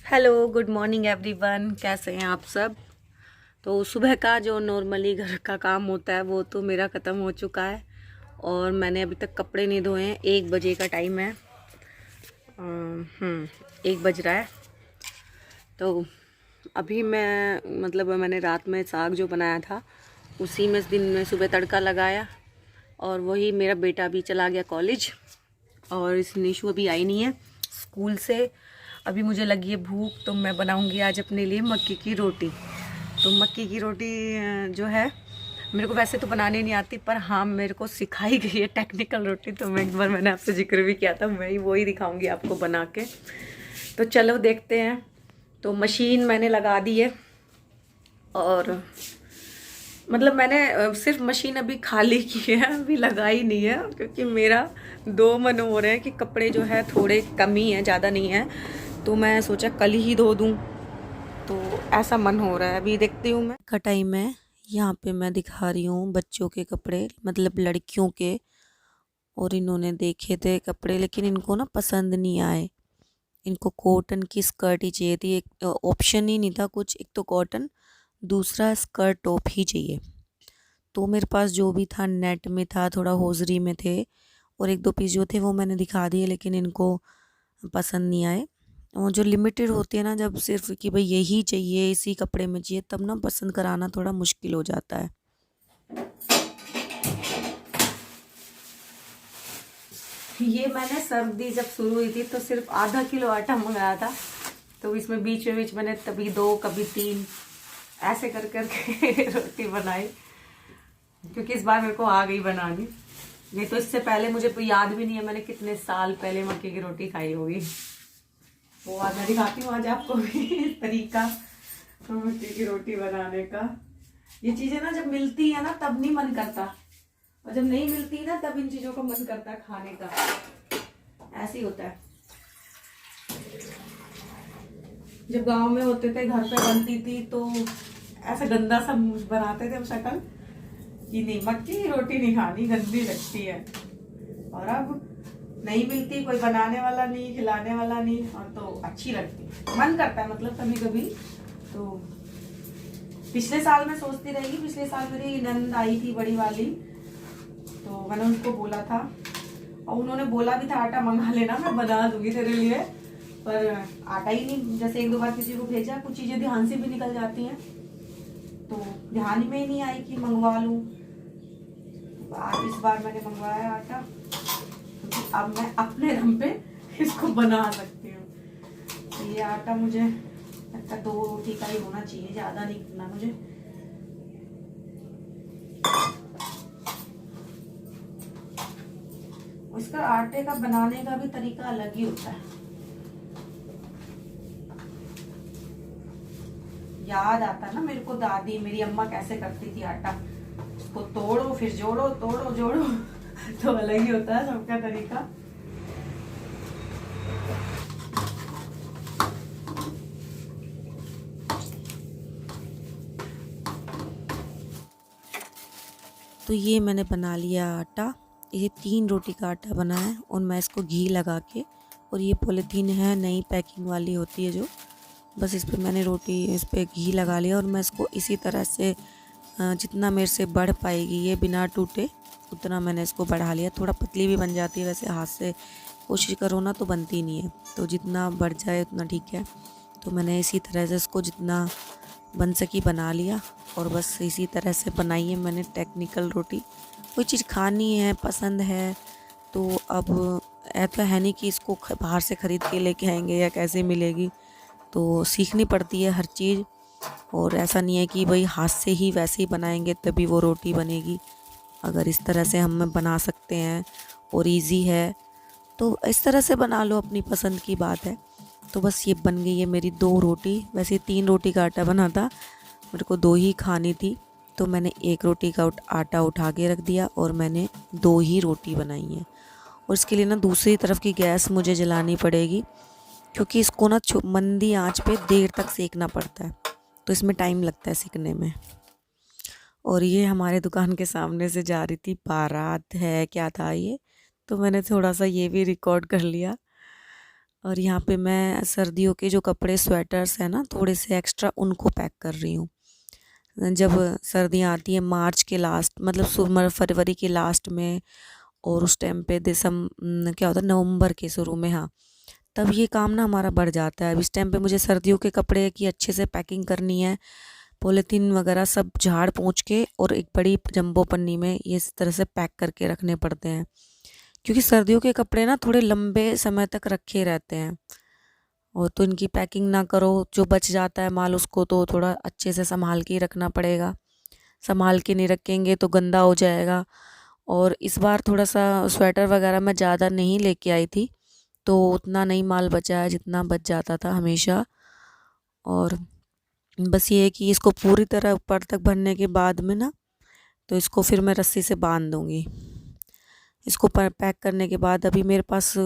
Hello, good morning everyone. कैसे हैं आप सब? तो सुबह का जो नॉर्मली घर का काम होता है वो तो मेरा ख़त्म हो चुका है और मैंने अभी तक कपड़े नहीं धोए हैं। 1 बजे का टाइम है। 1 बज रहा है। तो अभी मैंने रात में साग जो बनाया था उसी में दिन में सुबह तड़का लगाया और वही मेरा बेटा भी चला गया कॉलेज और इस निशु अभी आई नहीं है स्कूल से। अभी मुझे लगी है भूख तो मैं बनाऊंगी आज अपने लिए मक्की की रोटी। तो मक्की की रोटी जो है मेरे को वैसे तो बनाने नहीं आती, पर हाँ मेरे को सिखाई गई है टेक्निकल रोटी। तो मैं एक बार मैंने आपसे जिक्र भी किया था, मैं वही दिखाऊंगी आपको बना के। तो चलो देखते हैं। तो मशीन मैंने लगा दी है और मैंने सिर्फ मशीन अभी खाली की है, अभी लगाई नहीं है, क्योंकि मेरा दो मन हो रहे हैं कि कपड़े जो है थोड़े कम ही हैं, ज़्यादा नहीं है। तो मैं सोचा कल ही धो दूँ, तो ऐसा मन हो रहा है। अभी देखती हूँ मैं का टाइम है। यहाँ पे मैं दिखा रही हूँ बच्चों के कपड़े, मतलब लड़कियों के। और इन्होंने देखे थे कपड़े लेकिन इनको ना पसंद नहीं आए। इनको कॉटन की स्कर्ट ही चाहिए थी, एक ऑप्शन ही नहीं था कुछ। एक तो कॉटन, दूसरा स्कर्ट टॉप ही चाहिए। तो मेरे पास जो भी था नेट में था, थोड़ा होजरी में थे, और एक दो पीस जो थे वो मैंने दिखा दिए लेकिन इनको पसंद नहीं आए। और जो लिमिटेड होती है ना, जब सिर्फ कि भाई यही चाहिए, इसी कपड़े में चाहिए, तब ना पसंद कराना थोड़ा मुश्किल हो जाता है। ये मैंने सर्दी जब शुरू हुई थी तो सिर्फ आधा किलो आटा मंगाया था। तो इसमें बीच मैंने कभी 2 कभी 3 ऐसे कर करके रोटी बनाई, क्योंकि इस बार मेरे को आ गई बनानी। नहीं तो इससे पहले मुझे याद भी नहीं है मैंने कितने साल पहले मक्के की रोटी खाई होगी। वो आज मैं दिखाती हूँ आज आपको भी तरीका मक्के की रोटी बनाने का। ये चीजें ना जब मिलती है ना तब नहीं मन करता, और जब नहीं मिलती ना तब इन चीजों का मन करता है खाने का। ऐसे ही होता है। जब गांव में होते थे, घर पे बनती थी, तो ऐसा गंदा सा बनाते थे हम शक्ल कि नहीं मक्की की रोटी नहीं खानी, गंदी लगती है। और अब नहीं मिलती, कोई बनाने वाला नहीं, खिलाने वाला नहीं, और तो अच्छी लगती, मन करता है कभी कभी। तो पिछले साल मैं सोचती रहेगी, पिछले साल मेरी नंद आई थी बड़ी वाली, तो मैंने उनको बोला था और उन्होंने बोला भी था आटा मंगा लेना, मैं बना दूंगी तेरे लिए। पर आटा ही नहीं, जैसे 1-2 बार किसी को भेजा, कुछ चीजें ध्यान से भी निकल जाती हैं, तो ध्यान में ही नहीं आई कि मंगवा लूं। तो आज इस बार मैंने मंगवाया आटा, क्योंकि अब मैं अपने दम पे इसको बना सकती हूँ। तो ये आटा मुझे लगता 2 रोटी का ही होना चाहिए, ज्यादा नहीं करना मुझे। इसका आटे का बनाने का भी तरीका अलग ही होता है। याद आता ना मेरे को, दादी मेरी अम्मा कैसे करती थी आटा, उसको तोड़ो फिर जोड़ो, तोड़ो जोड़ो तो अलग ही होता है सबका तरीका। तो ये मैंने बना लिया आटा। ये 3 रोटी का आटा बना है और मैं इसको घी लगा के, और ये पॉलीथीन है नई पैकिंग वाली होती है जो, बस इस पर मैंने रोटी इस पर घी लगा लिया। और मैं इसको इसी तरह से जितना मेरे से बढ़ पाएगी ये बिना टूटे उतना मैंने इसको बढ़ा लिया। थोड़ा पतली भी बन जाती है वैसे, हाथ से कोशिश करो ना तो बनती नहीं है, तो जितना बढ़ जाए उतना ठीक है। तो मैंने इसी तरह से इसको जितना बन सकी बना लिया, और बस इसी तरह से बनाई है मैंने टेक्निकल रोटी। कोई चीज़ खानी है, पसंद है, तो अब ऐसा है नहीं कि इसको बाहर से ख़रीद के लेके आएंगे या कैसे मिलेगी, तो सीखनी पड़ती है हर चीज़। और ऐसा नहीं है कि भाई हाथ से ही वैसे ही बनाएंगे तभी वो रोटी बनेगी। अगर इस तरह से हम बना सकते हैं और इजी है तो इस तरह से बना लो, अपनी पसंद की बात है। तो बस ये बन गई है मेरी 2 रोटी। वैसे 3 रोटी का आटा बना था, मेरे को 2 ही खानी थी, तो मैंने 1 रोटी का आटा उठा के रख दिया और मैंने 2 ही रोटी बनाई है। और इसके लिए ना दूसरी तरफ की गैस मुझे जलानी पड़ेगी, क्योंकि इसको ना मंदी आंच पे देर तक सेकना पड़ता है, तो इसमें टाइम लगता है सीखने में। और ये हमारे दुकान के सामने से जा रही थी बारात है क्या था ये, तो मैंने थोड़ा सा ये भी रिकॉर्ड कर लिया। और यहाँ पे मैं सर्दियों के जो कपड़े स्वेटर्स हैं ना थोड़े से एक्स्ट्रा उनको पैक कर रही हूँ। जब सर्दियाँ आती हैं मार्च के लास्ट मतलब फरवरी के लास्ट में और उस टाइम पे क्या होता है नवंबर के शुरू में, हाँ, तब ये काम ना हमारा बढ़ जाता है। अब इस टाइम पे मुझे सर्दियों के कपड़े की अच्छे से पैकिंग करनी है, पॉलीथीन वगैरह सब झाड़ पोंछ के और एक बड़ी जंबो पन्नी में ये इस तरह से पैक करके रखने पड़ते हैं, क्योंकि सर्दियों के कपड़े ना थोड़े लंबे समय तक रखे रहते हैं। और तो इनकी पैकिंग ना करो, जो बच जाता है माल उसको तो थोड़ा अच्छे से संभाल के ही रखना पड़ेगा। संभाल के नहीं रखेंगे तो गंदा हो जाएगा। और इस बार थोड़ा सा स्वेटर वगैरह मैं ज़्यादा नहीं लेके आई थी, तो उतना नहीं माल बचा है जितना बच जाता था हमेशा। और बस ये है कि इसको पूरी तरह ऊपर तक भरने के बाद में ना, तो इसको फिर मैं रस्सी से बांध दूँगी। इसको पैक करने के बाद अभी मेरे पास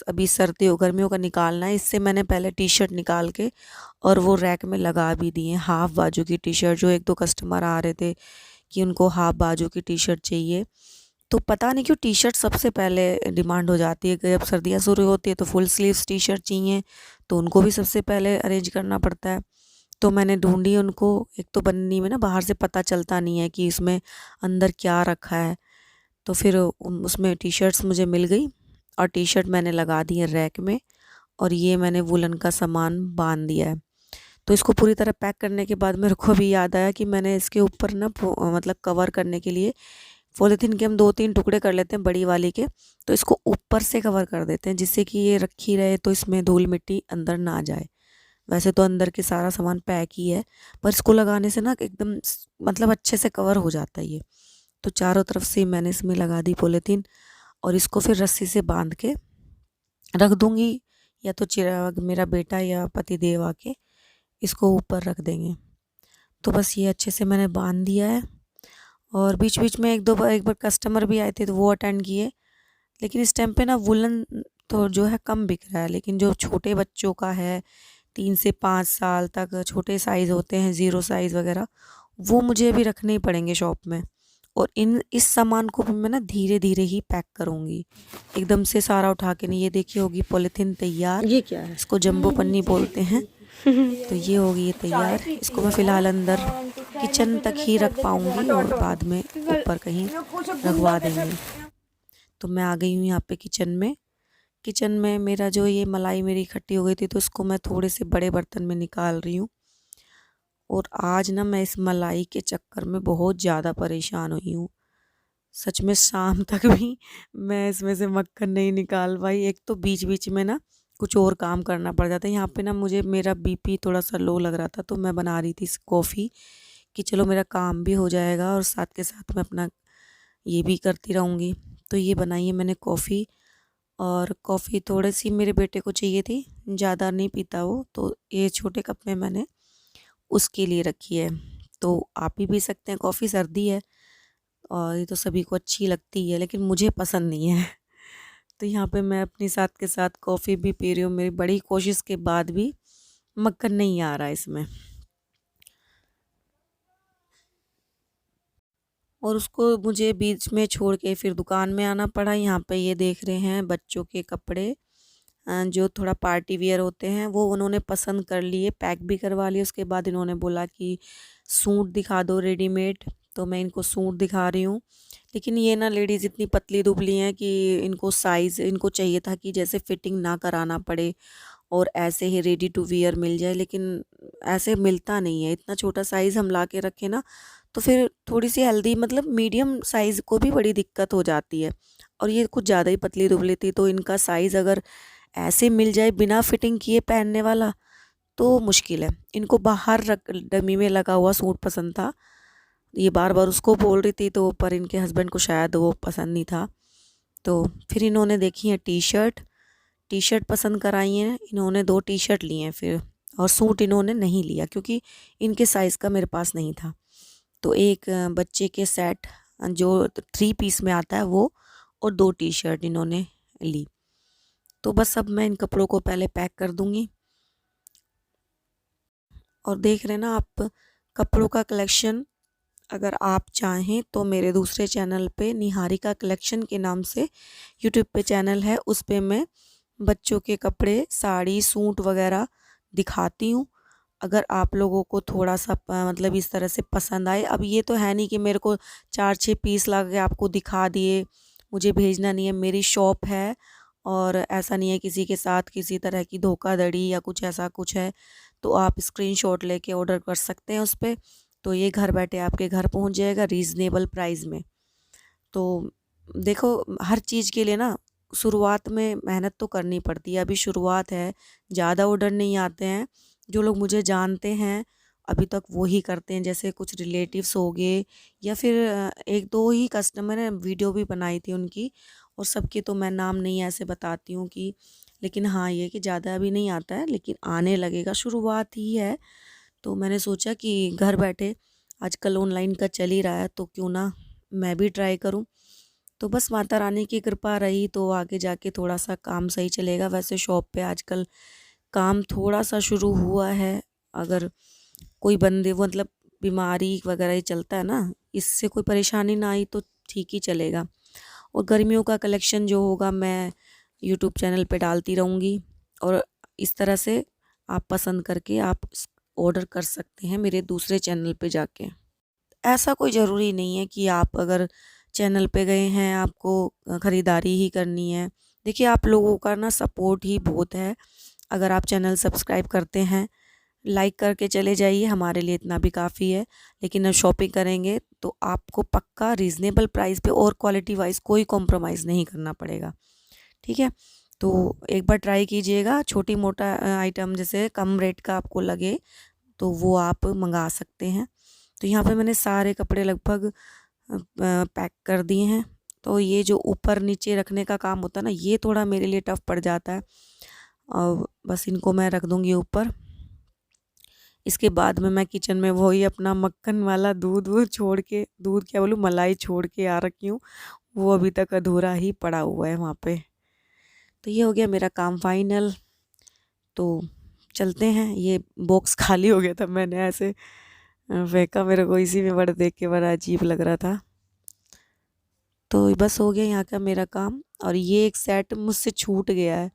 अभी सर्दियों गर्मियों का निकालना है। इससे मैंने पहले टी शर्ट निकाल के और वो रैक में लगा भी दिए, हाफ बाजू की टी शर्ट। जो एक दो कस्टमर आ रहे थे कि उनको हाफ बाजू की टी शर्ट चाहिए, तो पता नहीं क्यों टी शर्ट सबसे पहले डिमांड हो जाती है। जब सर्दियाँ शुरू होती है तो फुल स्लीव्स टी शर्ट चाहिए, तो उनको भी सबसे पहले अरेंज करना पड़ता है। तो मैंने ढूंढी उनको। एक तो पन्नी में ना बाहर से पता चलता नहीं है कि इसमें अंदर क्या रखा है, तो फिर उसमें टी शर्ट्स मुझे मिल गई और टी शर्ट मैंने लगा दी है रैक में। और ये मैंने वुलन का सामान बांध दिया है। तो इसको पूरी तरह पैक करने के बाद मेरे को भी याद आया कि मैंने इसके ऊपर ना कवर करने के लिए पॉलीथीन के हम 2-3 टुकड़े कर लेते हैं बड़ी वाली के, तो इसको ऊपर से कवर कर देते हैं जिससे कि ये रखी रहे, तो इसमें धूल मिट्टी अंदर ना जाए। वैसे तो अंदर के सारा सामान पैक ही है, पर इसको लगाने से ना एकदम अच्छे से कवर हो जाता है ये। तो चारों तरफ से मैंने इसमें लगा दी पॉलीथीन और इसको फिर रस्सी से बांध के रख दूंगी, या तो चिराग मेरा बेटा या पति देव आके इसको ऊपर रख देंगे। तो बस ये अच्छे से मैंने बांध दिया है। और बीच बीच में एक बार कस्टमर भी आए थे तो वो अटेंड किए। लेकिन इस टाइम पे ना वुलन तो जो है कम बिक रहा है, लेकिन जो छोटे बच्चों का है 3 से 5 साल तक छोटे साइज़ होते हैं, 0 साइज़ वगैरह, वो मुझे भी रखने ही पड़ेंगे शॉप में। और इस सामान को भी मैं ना धीरे धीरे ही पैक करूँगी, एकदम से सारा उठा के नहीं। ये देखिए होगी पॉलीथीन तैयार। ये क्या है? इसको जंबो पन्नी बोलते हैं। तो ये होगी ये तैयार। इसको मैं फ़िलहाल अंदर किचन तक ही रख पाऊँगी और बाद में ऊपर कहीं रखवा देंगे। तो मैं आ गई हूँ यहाँ पे किचन में मेरा जो ये मलाई मेरी इकट्ठी हो गई थी, तो इसको मैं थोड़े से बड़े बर्तन में निकाल रही हूँ। और आज ना मैं इस मलाई के चक्कर में बहुत ज़्यादा परेशान हुई हूँ। सच में शाम तक भी मैं इसमें से मक्खन नहीं निकाल पाई। एक तो बीच बीच में ना कुछ और काम करना पड़ जाता है। यहाँ पे ना मुझे मेरा बीपी थोड़ा सा लो लग रहा था, तो मैं बना रही थी कॉफ़ी कि चलो मेरा काम भी हो जाएगा और साथ के साथ मैं अपना ये भी करती रहूँगी। तो ये बनाई है मैंने कॉफ़ी। और कॉफ़ी थोड़ी सी मेरे बेटे को चाहिए थी, ज़्यादा नहीं पीता वो, तो ये छोटे कप में मैंने उसके लिए रखी है। तो आप भी पी सकते हैं, कॉफ़ी सर्दी है और ये तो सभी को अच्छी लगती है, लेकिन मुझे पसंद नहीं है। तो यहाँ पे मैं अपनी साथ के साथ कॉफ़ी भी पी रही हूँ। मेरी बड़ी कोशिश के बाद भी मक्खन नहीं आ रहा है इसमें। और उसको मुझे बीच में छोड़ के फिर दुकान में आना पड़ा। यहाँ पे ये देख रहे हैं बच्चों के कपड़े, जो थोड़ा पार्टी वियर होते हैं, वो उन्होंने पसंद कर लिए, पैक भी करवा लिए। उसके बाद इन्होंने बोला कि सूट दिखा दो रेडीमेड, तो मैं इनको सूट दिखा रही हूँ। लेकिन ये ना लेडीज़ इतनी पतली दुबली हैं कि इनको साइज़ इनको चाहिए था कि जैसे फिटिंग ना कराना पड़े और ऐसे ही रेडी टू वियर मिल जाए, लेकिन ऐसे मिलता नहीं है। इतना छोटा साइज़ हम ला के रखें ना, तो फिर थोड़ी सी हेल्दी मीडियम साइज़ को भी बड़ी दिक्कत हो जाती है। और ये कुछ ज़्यादा ही पतली दुबली थी, तो इनका साइज़ अगर ऐसे मिल जाए बिना फिटिंग किए पहनने वाला तो मुश्किल है। इनको बाहर रख डमी में लगा हुआ सूट पसंद था। ये बार बार उसको बोल रही थी, तो पर इनके हस्बैंड को शायद वो पसंद नहीं था। तो फिर इन्होंने देखी है टी शर्ट पसंद कराई हैं। इन्होंने 2 टी शर्ट लिए हैं फिर, और सूट इन्होंने नहीं लिया क्योंकि इनके साइज़ का मेरे पास नहीं था। तो एक बच्चे के सेट जो 3 पीस में आता है वो, और 2 टी शर्ट इन्होंने ली। तो बस अब मैं इन कपड़ों को पहले पैक कर दूँगी। और देख रहे हैं ना आप कपड़ों का कलेक्शन, अगर आप चाहें तो मेरे दूसरे चैनल पे निहारिका कलेक्शन के नाम से यूट्यूब पे चैनल है, उस पे मैं बच्चों के कपड़े, साड़ी, सूट वगैरह दिखाती हूँ। अगर आप लोगों को थोड़ा सा मतलब इस तरह से पसंद आए, अब ये तो है नहीं कि मेरे को 4-6 पीस ला के आपको दिखा दिए, मुझे भेजना नहीं है। मेरी शॉप है और ऐसा नहीं है किसी के साथ किसी तरह की धोखाधड़ी या कुछ ऐसा कुछ है, तो आप स्क्रीनशॉट लेके ऑर्डर कर सकते हैं उस पे। तो ये घर बैठे आपके घर पहुंच जाएगा रीज़नेबल प्राइस में। तो देखो, हर चीज़ के लिए ना शुरुआत में मेहनत तो करनी पड़ती है। अभी शुरुआत है, ज़्यादा ऑर्डर नहीं आते हैं। जो लोग मुझे जानते हैं अभी तक वो ही करते हैं, जैसे कुछ रिलेटिव्स हो गए या फिर एक दो ही कस्टमर हैं, वीडियो भी बनाई थी उनकी, और सबके तो मैं नाम नहीं ऐसे बताती हूँ कि, लेकिन हाँ ये कि ज़्यादा अभी नहीं आता है, लेकिन आने लगेगा, शुरुआत ही है। तो मैंने सोचा कि घर बैठे आजकल ऑनलाइन का चल ही रहा है, तो क्यों ना मैं भी ट्राई करूं। तो बस माता रानी की कृपा रही तो आगे जाके थोड़ा सा काम सही चलेगा। वैसे शॉप पे आजकल काम थोड़ा सा शुरू हुआ है, अगर कोई बंदे मतलब बीमारी वगैरह ही चलता है ना, इससे कोई परेशानी ना आई तो ठीक ही चलेगा। और गर्मियों का कलेक्शन जो होगा मैं यूट्यूब चैनल पे डालती रहूँगी, और इस तरह से आप पसंद करके आप ऑर्डर कर सकते हैं मेरे दूसरे चैनल पे जाके। ऐसा कोई ज़रूरी नहीं है कि आप अगर चैनल पे गए हैं आपको ख़रीदारी ही करनी है। देखिए, आप लोगों का ना सपोर्ट ही बहुत है। अगर आप चैनल सब्सक्राइब करते हैं, लाइक करके चले जाइए, हमारे लिए इतना भी काफ़ी है। लेकिन शॉपिंग करेंगे तो आपको पक्का रीज़नेबल प्राइस पे और क्वालिटी वाइज़ कोई कॉम्प्रोमाइज़ नहीं करना पड़ेगा, ठीक है? तो एक बार ट्राई कीजिएगा। छोटी मोटा आइटम जैसे कम रेट का आपको लगे तो वो आप मंगा सकते हैं। तो यहाँ पे मैंने सारे कपड़े लगभग पैक कर दिए हैं। तो ये जो ऊपर नीचे रखने का काम होता है ना, ये थोड़ा मेरे लिए टफ़ पड़ जाता है, और बस इनको मैं रख दूँगी ऊपर। इसके बाद में मैं किचन में वही अपना मक्खन वाला दूध वो छोड़ के, दूध क्या बोलूँ, मलाई छोड़ के आ रखी हूँ, वो अभी तक अधूरा ही पड़ा हुआ है वहाँ पे। तो ये हो गया मेरा काम फाइनल। तो चलते हैं। ये बॉक्स खाली हो गया था, मैंने ऐसे फेंका, मेरे को इसी में बड़ा देख के बड़ा अजीब लग रहा था। तो बस हो गया यहाँ का मेरा काम। और ये एक सेट मुझसे छूट गया है,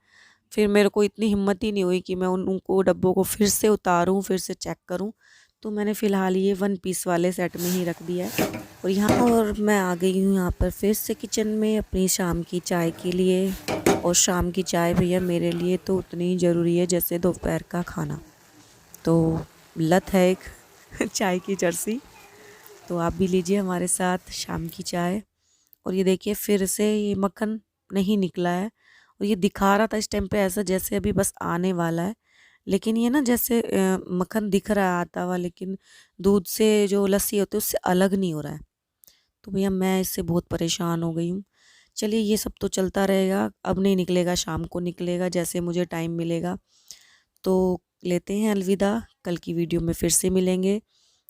फिर मेरे को इतनी हिम्मत ही नहीं हुई कि मैं उनको डब्बों को फिर से उतारूँ, फिर से चेक करूँ। तो मैंने फ़िलहाल ये 1 पीस वाले सेट में ही रख दिया है। और मैं आ गई हूँ यहाँ पर फिर से किचन में अपनी शाम की चाय के लिए। और शाम की चाय भैया मेरे लिए तो उतनी ही ज़रूरी है जैसे दोपहर का खाना। तो लत है एक चाय की जर्सी। तो आप भी लीजिए हमारे साथ शाम की चाय। और ये देखिए फिर से ये मक्खन नहीं निकला है, और ये दिखा रहा था इस टाइम पे ऐसा जैसे अभी बस आने वाला है, लेकिन ये ना जैसे मक्खन दिख रहा है आता हुआ, लेकिन दूध से जो लस्सी होती है उससे अलग नहीं हो रहा है। तो भैया मैं इससे बहुत परेशान हो गई हूँ। चलिए ये सब तो चलता रहेगा, अब नहीं निकलेगा, शाम को निकलेगा जैसे मुझे टाइम मिलेगा। तो लेते हैं अलविदा, कल की वीडियो में फिर से मिलेंगे।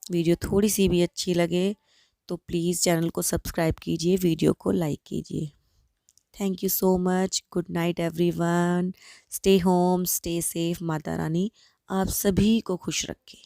वीडियो थोड़ी सी भी अच्छी लगे तो प्लीज़ चैनल को सब्सक्राइब कीजिए, वीडियो को लाइक कीजिए। Thank you so much. Good night everyone. Stay home, stay safe. Mata Rani आप सभी को खुश रखे।